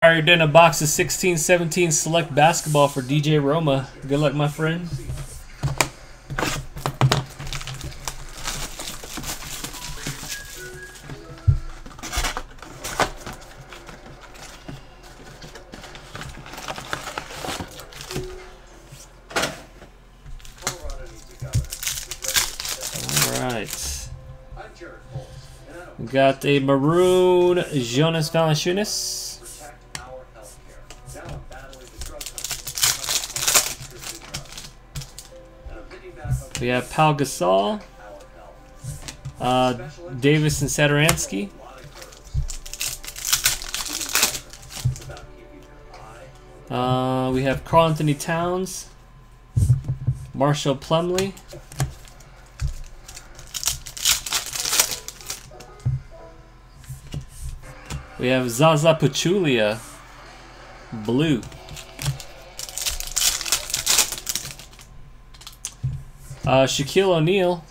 Alright, you're doing a box of 16-17 Select Basketball for DJ Roma. Good luck, my friend. Alright. We got a maroon Jonas Valanciunas. We have Pau Gasol, Davis and Satoransky. We have Karl Anthony Towns, Marshall Plumlee. We have Zaza Pachulia, blue. Shaquille O'Neal,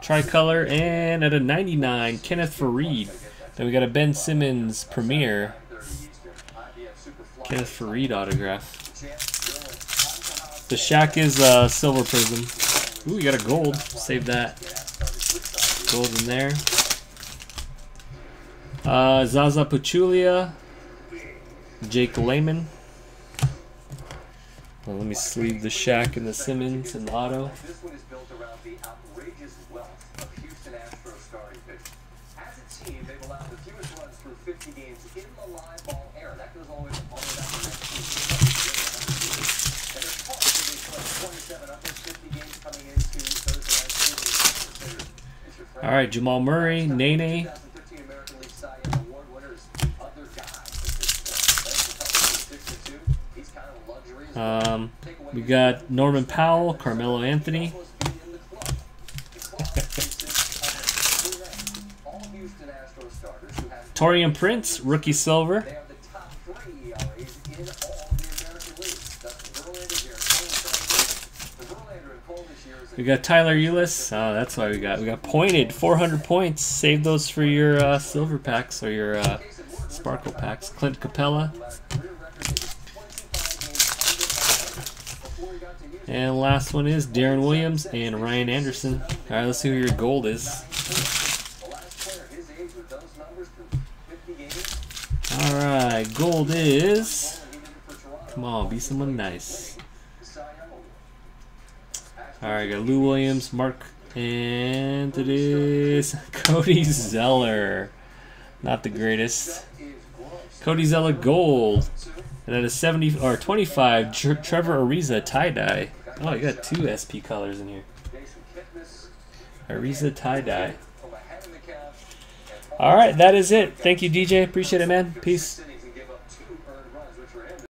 tricolor, and at a 99, Kenneth Faried. Then we got a Ben Simmons Premier, Kenneth Faried autograph. The Shaq is Silver Prism. Ooh, we got a gold. Save that. Gold in there. Zaza Pachulia, Jake Layman. Well, let me sleeve the Shaq and the Simmons and the auto. This one is built around the outrageous wealth of Houston Astros starting pitching. As a team, they've allowed the fewest runs through 50 games in the live ball era. That goes all the way back to 1960. And it's hard to be 27 up those 50 games coming into Thursday night. All right, Jamal Murray, Nene. American League Cy Young Award winners, the other guy. He's kind of a luxury. We got Norman Powell, Carmelo Anthony. Taurean Prince, rookie silver. We got Tyler Ulis. Oh, that's why we got pointed 400 points. Save those for your silver packs or your sparkle packs. Clint Capella. And last one is Darren Williams and Ryan Anderson. All right, let's see who your gold is. All right, gold is. Come on, be someone nice. All right, got Lou Williams, Mark, and it is Cody Zeller. Not the greatest. Cody Zeller gold. And then a 70 or 25 Trevor Ariza tie-dye. Oh, you got two SP colors in here. Ariza tie-dye. All right, that is it. Thank you, DJ. Appreciate it, man. Peace.